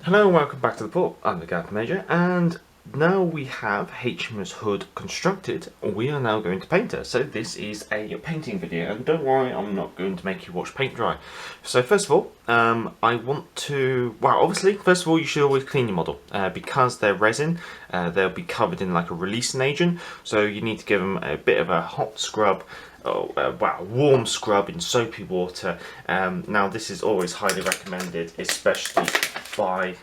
Hello and welcome back to the port. I'm the Gap Major, and now we have HMS Hood constructed. We are now going to paint her. So this is a painting video, and don't worry, I'm not going to make you watch paint dry. So first of all, I want to, well, obviously, first of all, you should always clean your model because they're resin. They'll be covered in like a releasing agent, so you need to give them a bit of a hot scrub. Warm scrub in soapy water. Now this is always highly recommended, especially by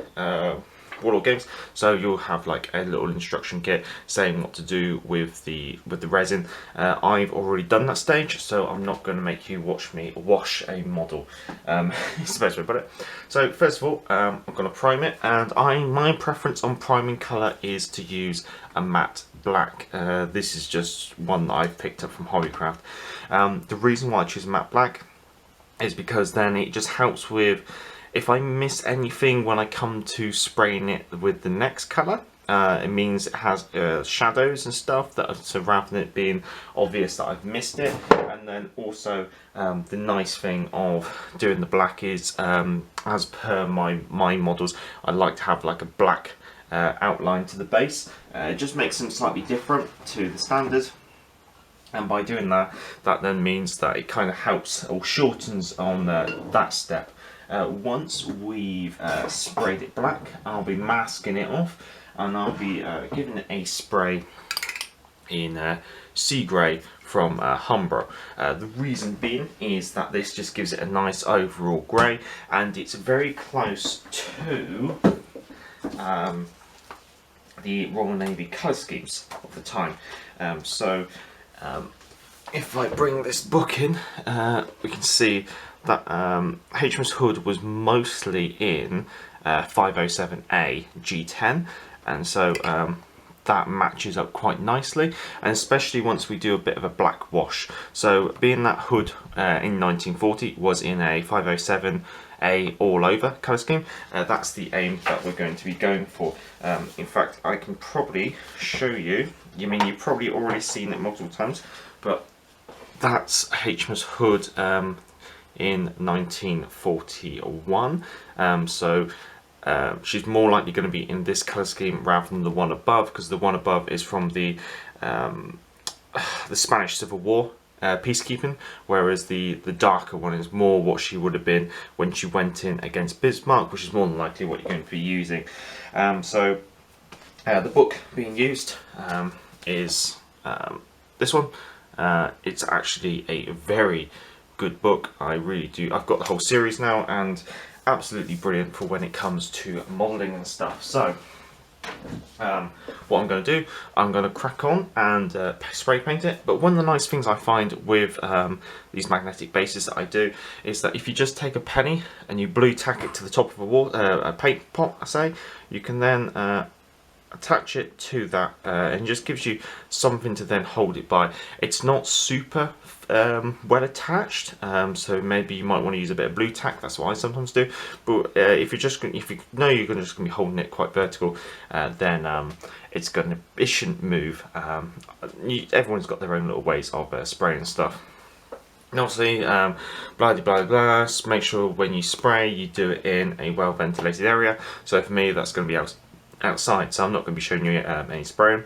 Warlord Games. So you'll have like a little instruction kit saying what to do with the resin. I've already done that stage, so I'm not going to make you watch me wash a model. It's the best way to put it. So first of all, I'm going to prime it, and my preference on priming colour is to use a matte black. This is just one that I've picked up from Hobbycraft. The reason why I choose matte black is because then it just helps with, if I miss anything when I come to spraying it with the next colour, it means it has shadows and stuff, so rather than it being obvious that I've missed it. And then also the nice thing of doing the black is, as per my models, I like to have like a black outline to the base. It just makes them slightly different to the standard, and by doing that, that then means that it kind of helps or shortens on that step. Once we've sprayed it black, I'll be masking it off, and I'll be giving it a spray in sea grey from Humbro. The reason being is that this just gives it a nice overall grey, and it's very close to the Royal Navy colour schemes of the time. If I bring this book in, we can see that HMS Hood was mostly in 507A G10, and so that matches up quite nicely, and especially once we do a bit of a black wash. So being that Hood in 1940 was in a 507A all over colour scheme, that's the aim that we're going to be going for. In fact, I can probably show you, you've probably already seen it multiple times, but that's HMS Hood in 1941. She's more likely going to be in this colour scheme rather than the one above, because the one above is from the Spanish Civil War peacekeeping, whereas the darker one is more what she would have been when she went in against Bismarck, which is more than likely what you're going to be using. The book being used is this one. It's actually a very good book. I really do. I've got the whole series now, and absolutely brilliant for when it comes to modelling and stuff. So what I'm going to do, I'm going to crack on and spray paint it. But one of the nice things I find with these magnetic bases that I do is that if you just take a penny and you blue tack it to the top of a paint pot, I say, you can then attach it to that, and just gives you something to then hold it by. It's not super well attached, so maybe you might want to use a bit of blue tack. That's what I sometimes do. But if you know you're just going to be holding it quite vertical, then it shouldn't move. Everyone's got their own little ways of spraying and stuff. And obviously, blah blah blah. Make sure when you spray, you do it in a well ventilated area. So for me, that's going to be outside, so I'm not going to be showing you any spraying.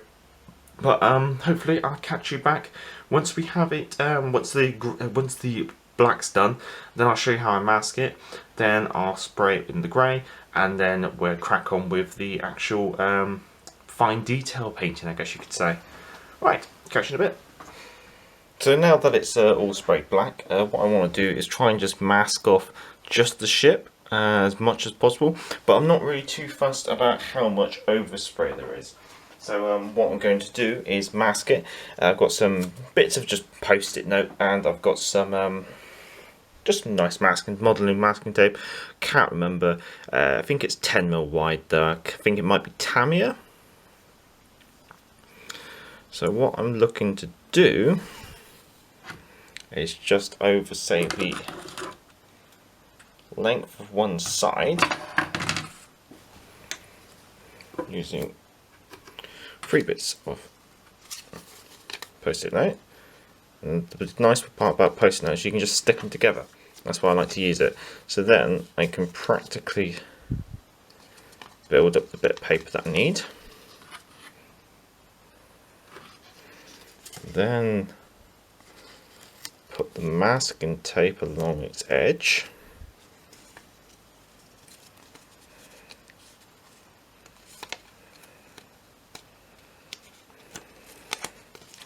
But hopefully I'll catch you back once we have it. Once the black's done, then I'll show you how I mask it. Then I'll spray it in the grey, and then we'll crack on with the actual fine detail painting, I guess you could say. Right, catch you in a bit. So now that it's all sprayed black, what I want to do is try and just mask off just the ship as much as possible, but I'm not really too fussed about how much overspray there is. So what I'm going to do is mask it. I've got some bits of just post-it note, and I've got some just some nice modelling masking tape. Can't remember, I think it's 10mm wide though. I think it might be Tamiya. So what I'm looking to do is just over, say, the length of one side, using 3 bits of post-it note. And the nice part about post-it notes, you can just stick them together. That's why I like to use it. So then I can practically build up the bit of paper that I need. Then put the masking tape along its edge.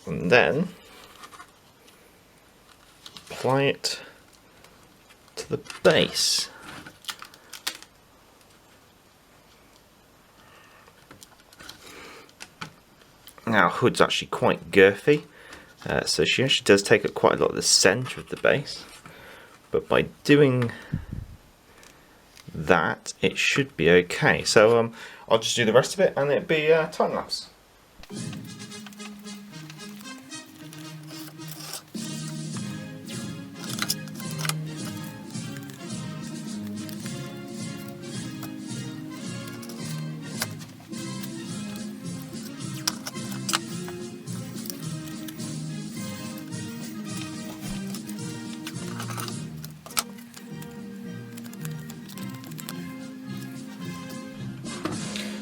And then apply it to the base. Now, Hood's actually quite girthy, so she actually does take up quite a lot of the centre of the base, but by doing that it should be okay. So I'll just do the rest of it and it'll be time lapse.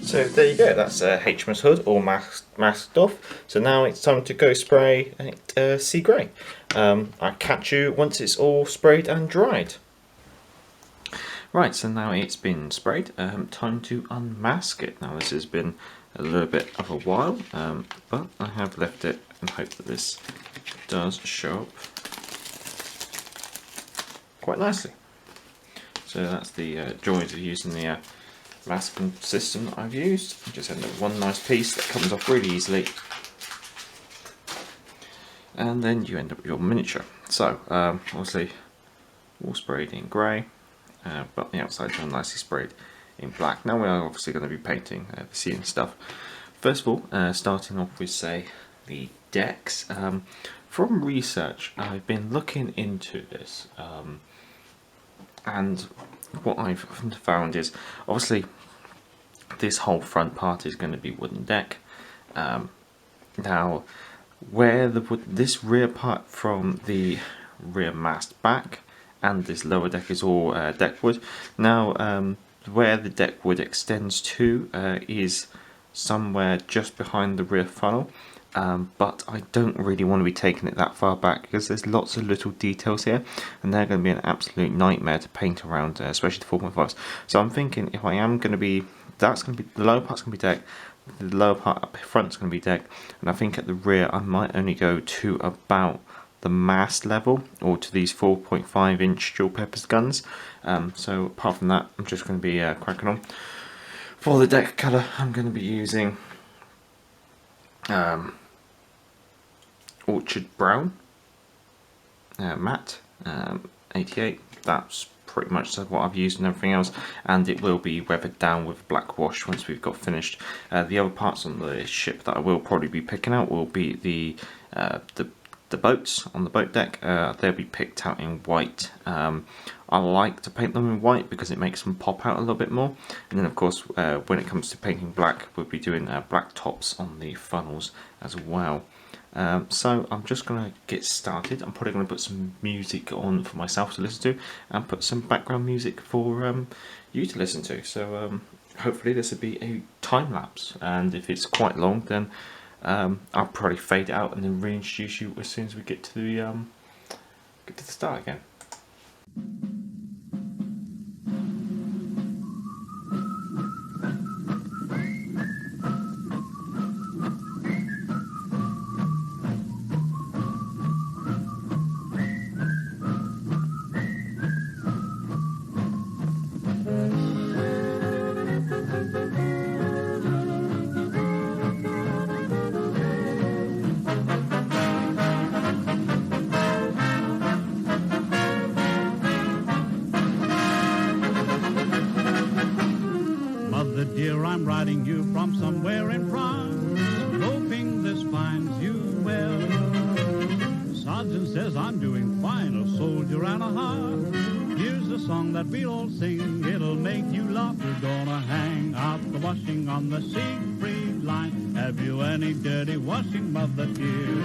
So there you go, that's HMS Hood all masked off. So now it's time to go spray sea grey. I'll catch you once it's all sprayed and dried. Right, so now it's been sprayed, time to unmask it. Now this has been a little bit of a while, but I have left it and hope that this does show up quite nicely. So that's the joys of using the masking system that I've used. You just end up with one nice piece that comes off really easily, and then you end up with your miniature. So obviously all sprayed in grey, but the outside's all nicely sprayed in black. Now we are obviously going to be painting the sea and stuff. First of all, starting off with, say, the decks. From research, I've been looking into this, and what I've found is, obviously this whole front part is going to be wooden deck. Now where this rear part from the rear mast back and this lower deck is all deck wood. Now where the deck wood extends to is somewhere just behind the rear funnel. But I don't really want to be taking it that far back because there's lots of little details here and they're going to be an absolute nightmare to paint around, especially the 4.5s. So I'm thinking if I am going to be, that's going to be, the lower part's going to be deck, the lower part up front's going to be deck, and I think at the rear I might only go to about the mast level or to these 4.5 inch dual purpose guns. So apart from that, I'm just going to be cracking on. For the deck colour, I'm going to be using Orchard Brown matte 88. That's pretty much what I've used and everything else, and it will be weathered down with black wash once we've got finished. The other parts on the ship that I will probably be picking out will be the boats on the boat deck. They'll be picked out in white. I like to paint them in white because it makes them pop out a little bit more, and then of course when it comes to painting black, we'll be doing black tops on the funnels as well. So I'm just going to get started. I'm probably going to put some music on for myself to listen to and put some background music for you to listen to. So hopefully this will be a time lapse, and if it's quite long then I'll probably fade it out and then reintroduce you as soon as we get to the start again. Dear, I'm writing you from somewhere in France, hoping this finds you well. Sergeant says I'm doing fine, a soldier and a half. Here's a song that we'll all sing, it'll make you laugh. We're gonna hang out the washing on the Siegfried line. Have you any dirty washing, mother dear?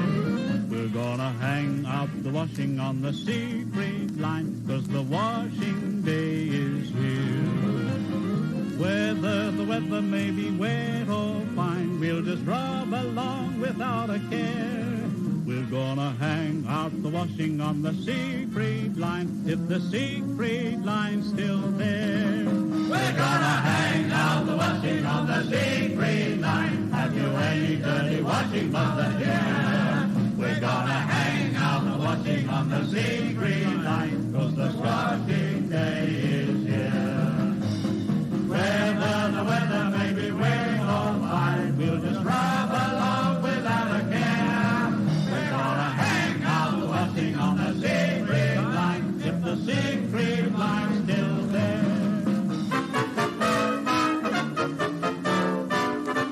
We're gonna hang out the washing on the Siegfried line, 'cause the washing day is here. Weather, the weather rub along without a care. We're gonna hang out the washing on the Siegfried line, if the Siegfried line's still there. We're gonna hang out the washing on the Siegfried line. Have you any dirty washing, mother dear? We're gonna hang out the washing on the Siegfried line, 'cause the washing day is here. Whether the weather may be waiting or fine, we'll just rub along without a care. We're gonna hang out the washing on the Siegfried line, if the Siegfried line's still there.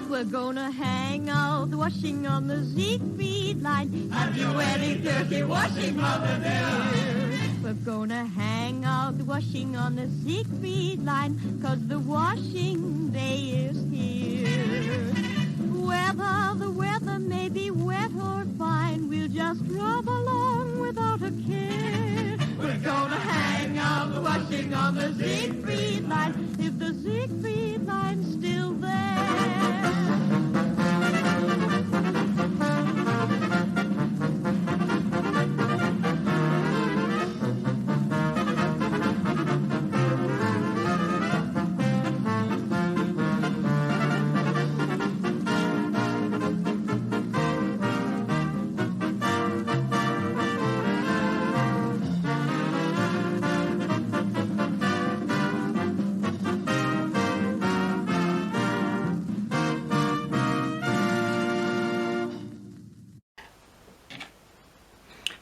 We're gonna hang out the washing on the Siegfried line. Have you any dirty washing, mother dear? We're gonna hang out the washing on the Siegfried line, 'cause the washing day is here. Whether the weather may be wet or fine, we'll just rub along without a care. We're gonna hang out the washing on the Siegfried line, if the Siegfried line's still there.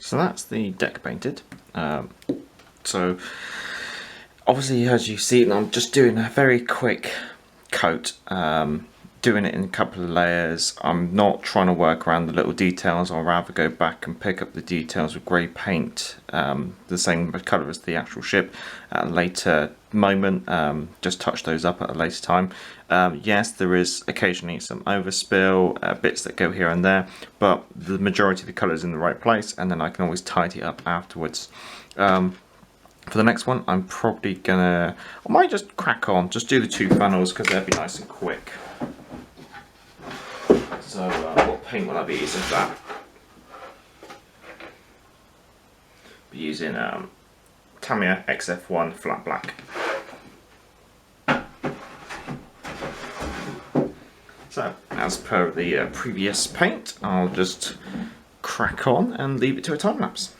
So that's the deck painted. So obviously, as you see, I'm just doing a very quick coat, doing it in a couple of layers. I'm not trying to work around the little details. I'll rather go back and pick up the details with grey paint, the same colour as the actual ship, at a later moment. Just touch those up at a later time. Yes, there is occasionally some overspill, bits that go here and there, but the majority of the colour is in the right place, and then I can always tidy up afterwards. For the next one, I'm probably gonna, I might just crack on, just do the 2 funnels, because they'll be nice and quick. So what paint will I be using for that? Be using Tamiya XF1 flat black. So, as per the previous paint, I'll just crack on and leave it to a time lapse.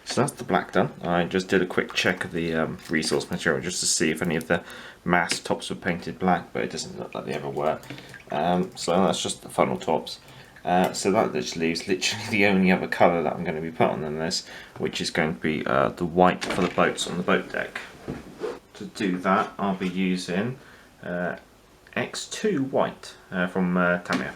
So that's the black done. I just did a quick check of the resource material just to see if any of the mast tops were painted black, but it doesn't look like they ever were. So that's just the funnel tops. So that just leaves literally the only other colour that I'm going to be putting on this, which is going to be the white for the boats on the boat deck. To do that, I'll be using X2 white from Tamiya.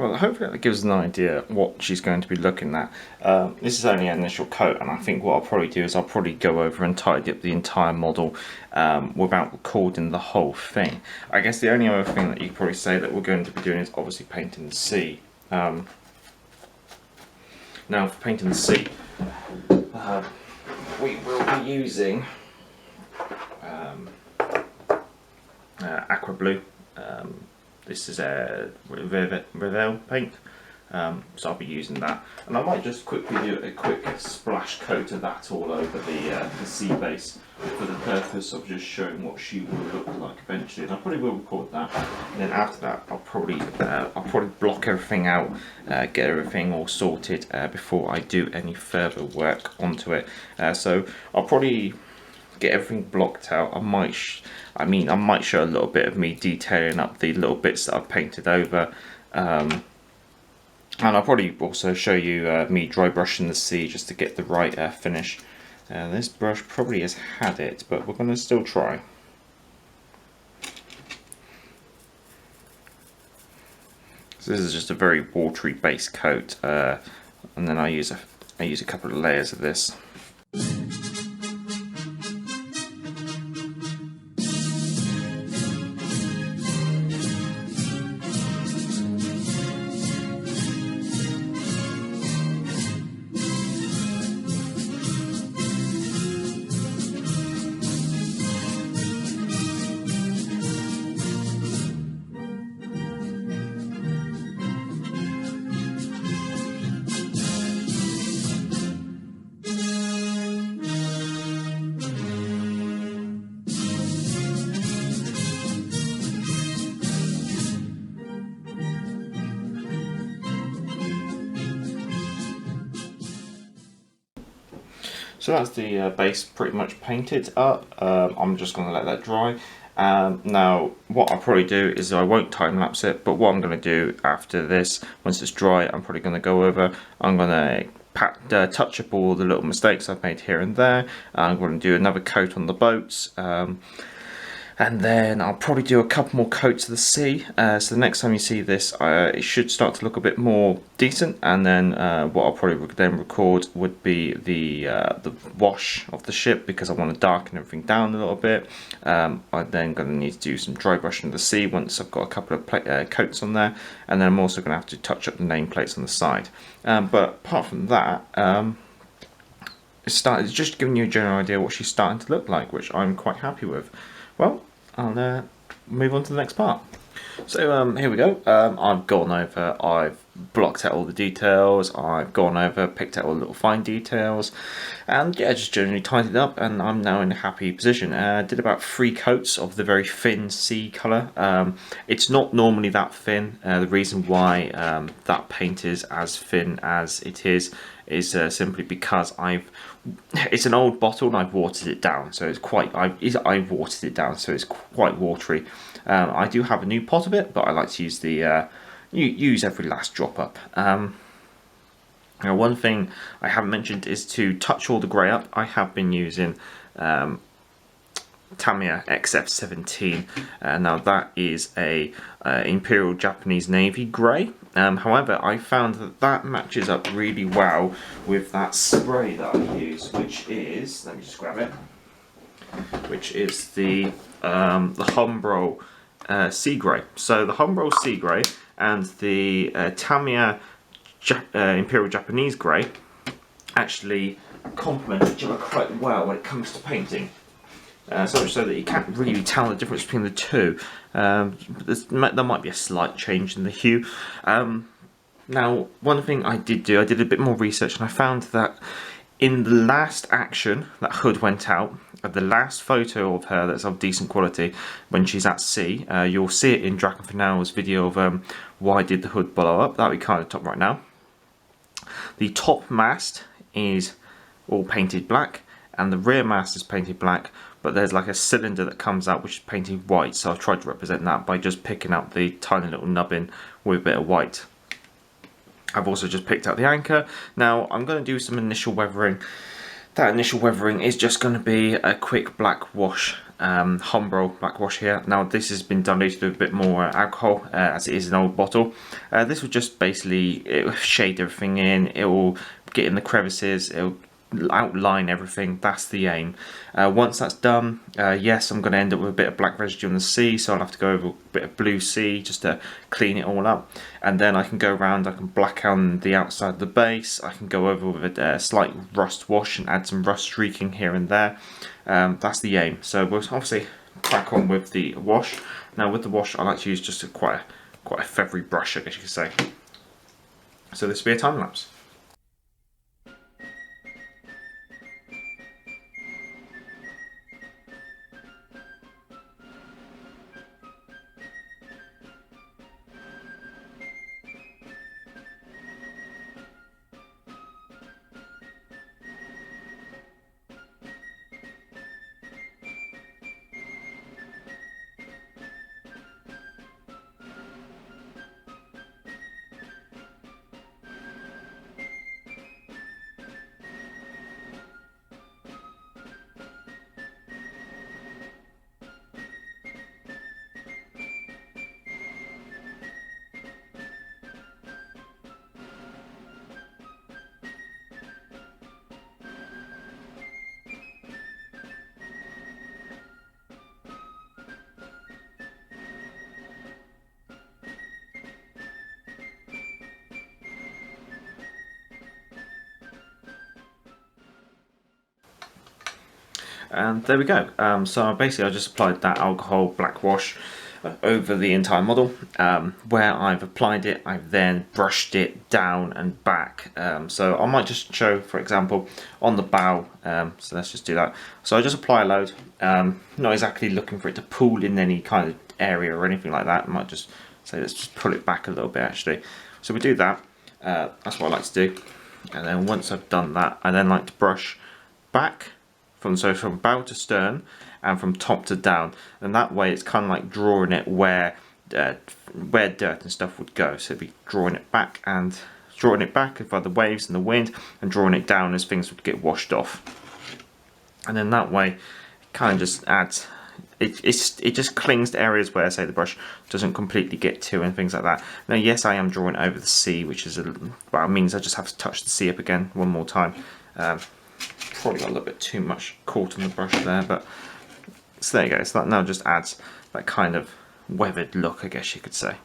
Well, hopefully that gives us an idea what she's going to be looking at. This is only an initial coat, and I think what I'll probably do is I'll probably go over and tidy up the entire model without recording the whole thing. I guess the only other thing that you could probably say that we're going to be doing is obviously painting the sea. Now for painting the sea, we will be using aqua blue. This is a Revel paint, so I'll be using that, and I might just quickly do a quick splash coat of that all over the sea base for the purpose of just showing what she will look like eventually. And I probably will record that, and then after that I'll probably block everything out, get everything all sorted before I do any further work onto it. So I'll probably get everything blocked out. I might show a little bit of me detailing up the little bits that I've painted over, and I'll probably also show you me dry brushing the sea just to get the right finish. This brush probably has had it, but we're going to still try. So this is just a very watery base coat, and then I use a couple of layers of this. So that's the base pretty much painted up. I'm just going to let that dry. Now what I'll probably do is I won't time lapse it, but what I'm going to do after this, once it's dry, I'm probably going to go over, I'm going to touch up all the little mistakes I've made here and there. I'm going to do another coat on the boats, and then I'll probably do a couple more coats of the sea. So the next time you see this, it should start to look a bit more decent. And then what I'll probably then record would be the wash of the ship, because I want to darken everything down a little bit. I'm then going to need to do some dry brushing of the sea once I've got a couple of coats on there, and then I'm also going to have to touch up the nameplates on the side. But apart from that, it's just giving you a general idea what she's starting to look like, which I'm quite happy with. Well, I'll move on to the next part. So here we go. I've gone over, I've blocked out all the details, I've gone over, picked out all the little fine details, and yeah, just generally tidied up, and I'm now in a happy position. Did about 3 coats of the very thin sea colour. It's not normally that thin. The reason why that paint is as thin as it is simply because it's an old bottle and I've watered it down, so it's quite. I've watered it down, so it's quite watery. I do have a new pot of it, but I like to use use every last drop up. Now, one thing I haven't mentioned is to touch all the grey up. I have been using Tamiya XF17. Now that is a Imperial Japanese Navy grey. However, I found that matches up really well with that spray that I use, which is, let me just grab it, which is the Humbrol Sea Grey. So the Humbrol Sea Grey and the Tamiya Imperial Japanese Grey actually complement each other quite well when it comes to painting. So that you can't really tell the difference between the two. There might be a slight change in the hue. Now, one thing I did do, I did a bit more research, and I found that in the last action that Hood went out, the last photo of her that's of decent quality when she's at sea, you'll see it in Dragon Finale's video of why did the Hood blow up. That'll be kind of top right now. The top mast is all painted black, and the rear mast is painted black, but there's like a cylinder that comes out which is painted white, so I've tried to represent that by just picking out the tiny little nubbin with a bit of white. I've also just picked out the anchor. Now I'm going to do some initial weathering. That initial weathering is just going to be a quick black wash Humbrol black wash here. Now this has been diluted with a bit more alcohol, as it is an old bottle. This will just basically, it will shade everything in, it will get in the crevices, it will outline everything. That's the aim. Once that's done, yes, I'm going to end up with a bit of black residue on the sea, so I'll have to go over a bit of blue sea just to clean it all up, and then I can go around, I can black out the outside of the base, I can go over with a slight rust wash and add some rust streaking here and there. That's the aim. So we'll obviously crack on with the wash. Now with the wash, I like to use just quite a feathery brush, I guess you could say. So this will be a time lapse. And there we go. So basically I just applied that alcohol black wash over the entire model. Where I've applied it, I've then brushed it down and back. So I might just show, for example, on the bow. So let's just do that. So I just apply a load, not exactly looking for it to pool in any kind of area or anything like that. I might just say let's just pull it back a little bit actually. So we do that. That's what I like to do. And then once I've done that, I then like to brush back from bow to stern and from top to down, and that way it's kind of like drawing it where dirt and stuff would go. So it'd be drawing it back by the waves and the wind, and drawing it down as things would get washed off. And then that way, it kind of just adds. It just clings to areas where, say, the brush doesn't completely get to and things like that. Now, yes, I am drawing over the sea, which is well, it means I just have to touch the sea up again one more time. Probably got a little bit too much caught on the brush there, but so there you go. So that now just adds that kind of weathered look, I guess you could say.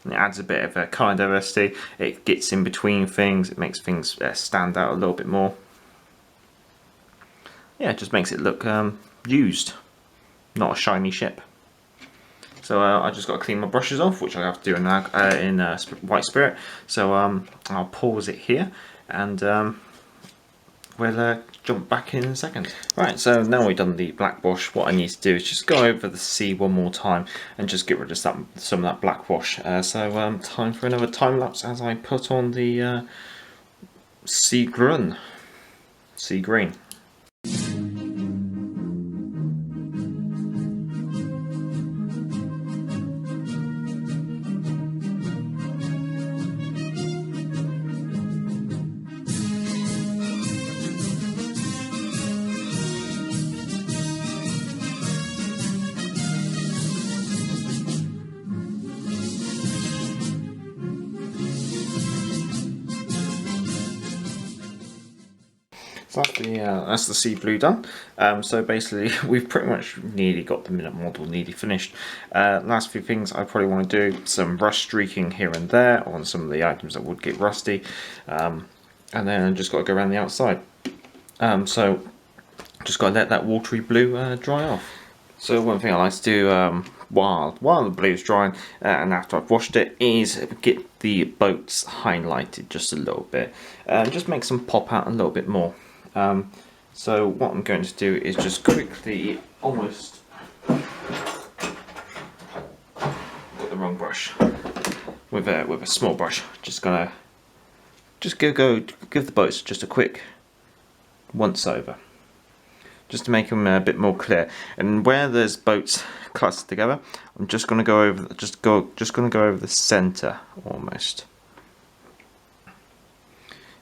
And it adds a bit of a colour diversity. It gets in between things. It makes things stand out a little bit more. Yeah, it just makes it look used, not a shiny ship. So I just got to clean my brushes off, which I have to do in White Spirit. So I'll pause it here, and we'll jump back in a second. Right, so now we've done the black wash, what I need to do is just go over the sea one more time and just get rid of some of that black wash. So time for another time lapse as I put on the sea green. So that's the sea blue done. So basically we've pretty much nearly got the minute model nearly finished. Last few things I probably want to do, some rust streaking here and there on some of the items that would get rusty, and then I just got to go around the outside. So just got to let that watery blue dry off. So one thing I like to do while the blue is drying and after I've washed it is get the boats highlighted just a little bit, just makes them pop out a little bit more. So what I'm going to do is just quickly, almost got the wrong brush, with a small brush, just gonna give the boats just a quick once over, just to make them a bit more clear. And where there's boats clustered together, I'm just going to go over the center almost.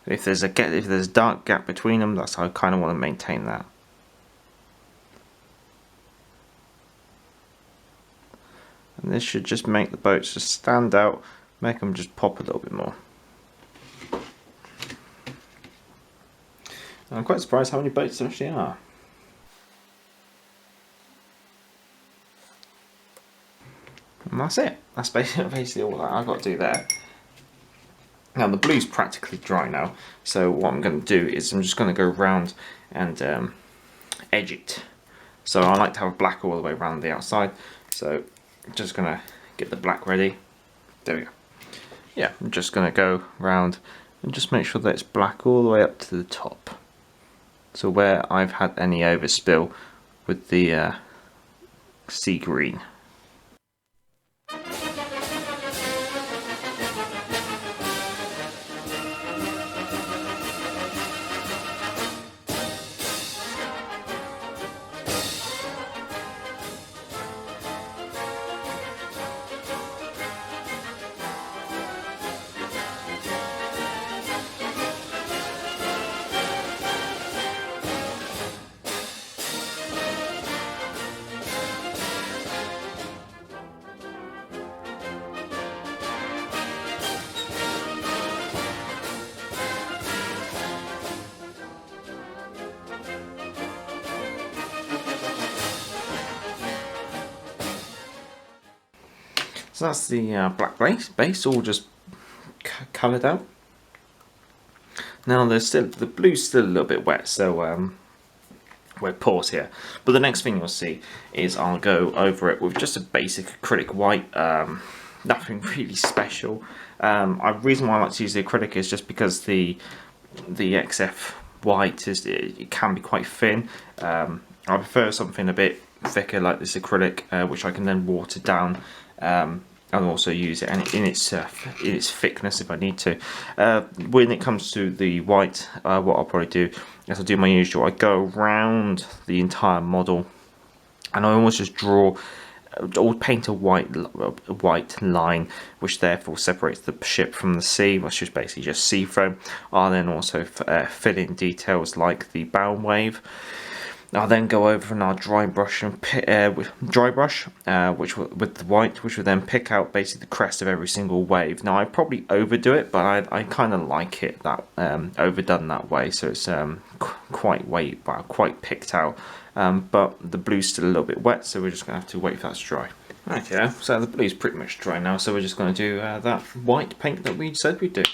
If there's a dark gap between them, that's how I kind of want to maintain that. And this should just make the boats just stand out, make them just pop a little bit more. I'm quite surprised how many boats there actually are. And that's it. That's basically all that I've got to do there. Now the blue's practically dry now, so what I'm going to do is I'm just going to go around and edge it. So I like to have black all the way around the outside, so I'm just going to get the black ready. There we go. Yeah, I'm just going to go around and just make sure that it's black all the way up to the top. So where I've had any overspill with the sea green. So that's the black base all just coloured out. Now the blue's still a little bit wet, so we're pause here. But the next thing you'll see is I'll go over it with just a basic acrylic white, nothing really special. The reason why I like to use the acrylic is just because the XF white it can be quite thin. I prefer something a bit thicker like this acrylic, which I can then water down. And also use it in its thickness if I need to. When it comes to the white, what I'll probably do is I'll do my usual. I go around the entire model, and I almost just paint a white line, which therefore separates the ship from the sea, which is basically just sea foam. I'll then also fill in details like the bow wave. I'll then go over and I'll dry brush which with the white, which will then pick out basically the crest of every single wave. Now I probably overdo it, but I kind of like it that overdone that way, so it's quite picked out. But the blue's still a little bit wet, so we're just gonna have to wait for that to dry. Okay, so the blue's pretty much dry now, so we're just gonna do that white paint that we said we'd do.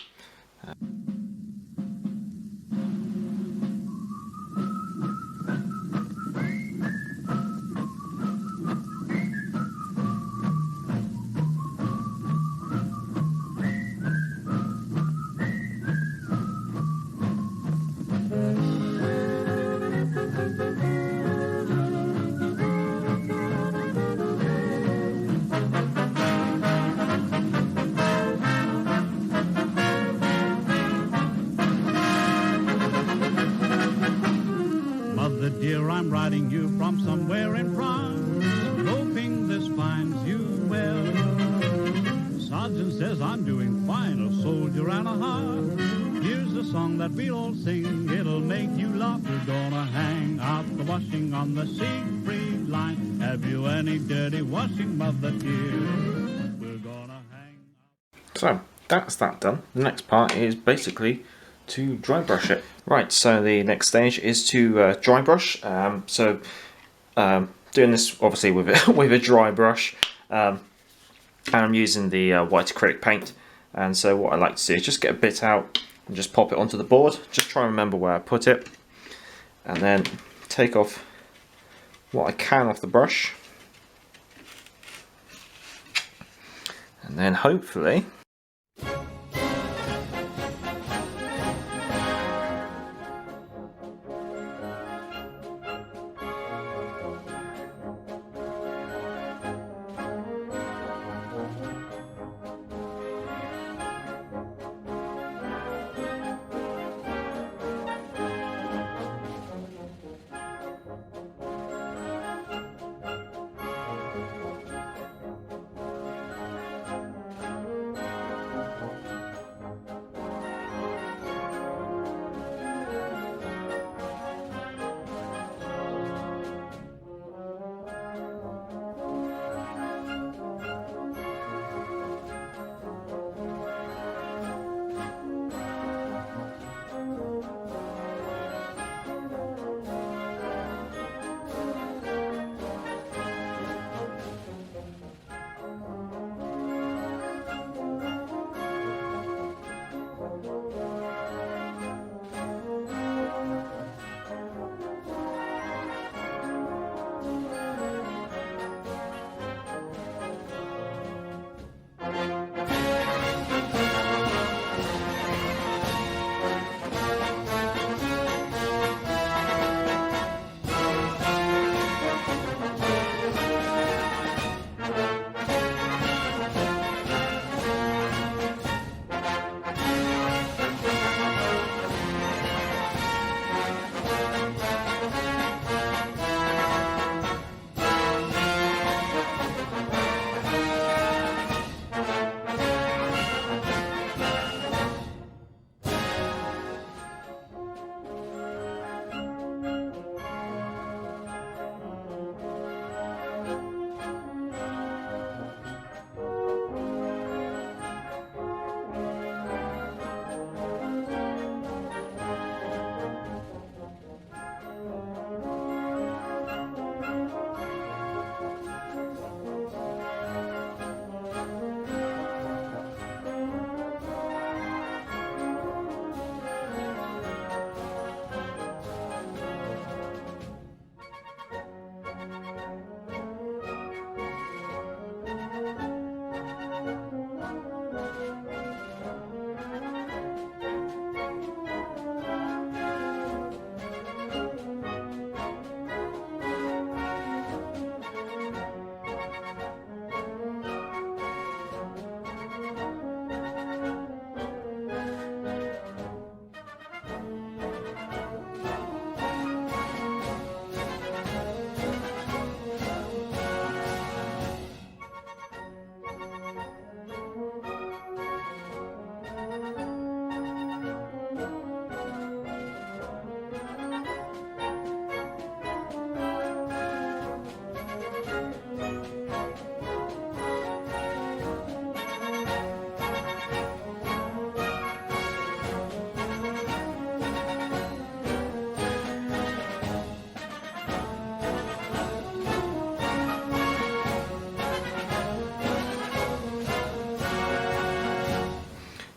Dear, I'm writing you from somewhere in France, hoping this finds you well. Sergeant says I'm doing fine, a soldier and a half. Here's the song that we all sing, it'll make you laugh. We're gonna hang out the washing on the Siegfried line. Have you any dirty washing, mother dear? We're gonna hang out. So that's that done. The next part is basically to dry brush it. Right, so the next stage is to dry brush. Doing this obviously with a dry brush, and I'm using the white acrylic paint. And so what I like to do is just get a bit out and just pop it onto the board. Just try and remember where I put it, and then take off what I can off the brush, and then hopefully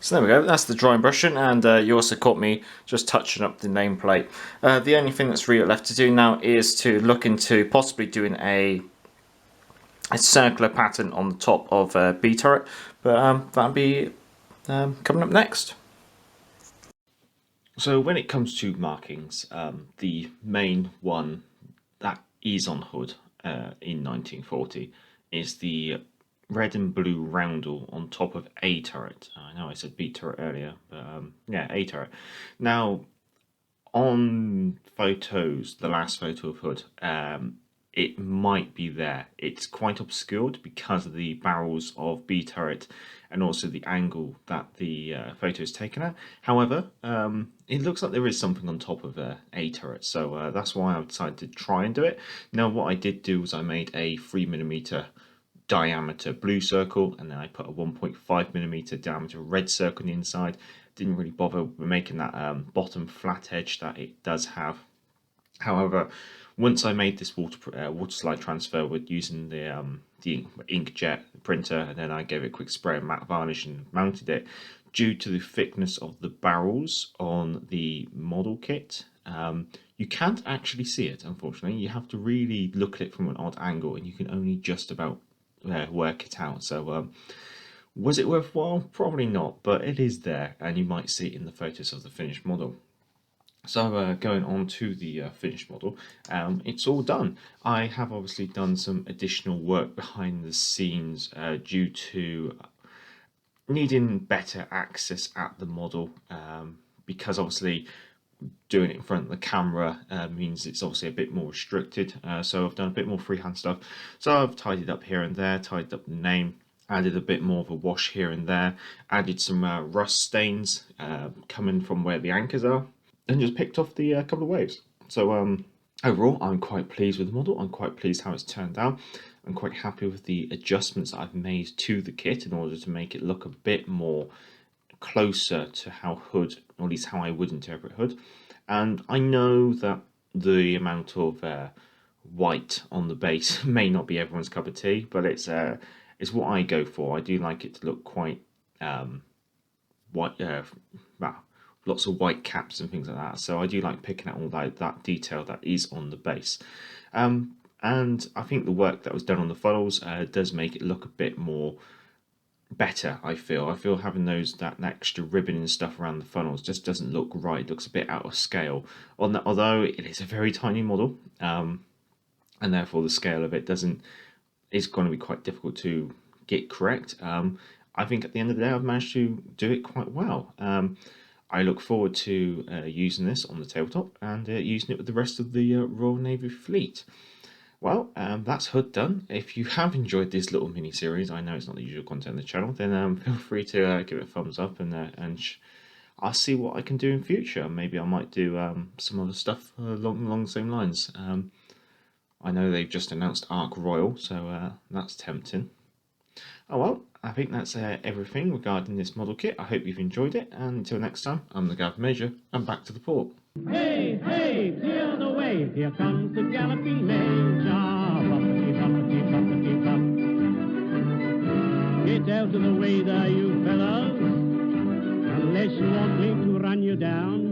So there we go, that's the drawing brushing, and you also caught me just touching up the nameplate. The only thing that's really left to do now is to look into possibly doing a circular pattern on the top of B turret, but that'll be coming up next. So when it comes to markings, the main one that is on Hood in 1940 is the red and blue roundel on top of A turret. I know I said B turret earlier, but yeah, A turret. Now, on photos, the last photo of Hood, it might be there. It's quite obscured because of the barrels of B turret and also the angle that the photo is taken at. However, it looks like there is something on top of A turret, so that's why I decided to try and do it. Now, what I did do was I made a 3mm diameter blue circle, and then I put a 1.5mm diameter red circle on the inside. Didn't really bother with making that bottom flat edge that it does have. However, once I made this water slide transfer with using the inkjet printer, and then I gave it a quick spray of matte varnish and mounted it, due to the thickness of the barrels on the model kit, you can't actually see it, unfortunately. You have to really look at it from an odd angle, and you can only just about work it out. So was it worthwhile? Probably not, but it is there, and you might see it in the photos of the finished model. So going on to the finished model, it's all done. I have obviously done some additional work behind the scenes due to needing better access at the model, because obviously doing it in front of the camera means it's obviously a bit more restricted. So I've done a bit more freehand stuff. So I've tidied up here and there, tidied up the name, added a bit more of a wash here and there, added some rust stains coming from where the anchors are, and just picked off the couple of waves. So overall, I'm quite pleased with the model. I'm quite pleased how it's turned out. I'm quite happy with the adjustments that I've made to the kit in order to make it look a bit more closer to how Hood, or at least how I would interpret Hood. And I know that the amount of white on the base may not be everyone's cup of tea, but it's what I go for. I do like it to look quite white, lots of white caps and things like that. So I do like picking out all that detail that is on the base. And I think the work that was done on the funnels does make it look a bit more better. I feel having that extra ribbon and stuff around the funnels just doesn't look right. It looks a bit out of scale, although it is a very tiny model, and therefore the scale of it is going to be quite difficult to get correct. I think at the end of the day I've managed to do it quite well. I look forward to using this on the tabletop and using it with the rest of the Royal Navy fleet. Well, that's Hood done. If you have enjoyed this little mini-series, I know it's not the usual content on the channel, then feel free to give it a thumbs up, and I'll see what I can do in future. Maybe I might do some other stuff along the same lines. I know they've just announced Ark Royal, so that's tempting. Oh well, I think that's everything regarding this model kit. I hope you've enjoyed it, and until next time, I'm the Gav Major, and back to the port. Hey, hey, clear the way, here comes the galloping major. Bumpity, bumpity, bumpity, bump. Get out of the way there, you fellows, unless you want me to run you down.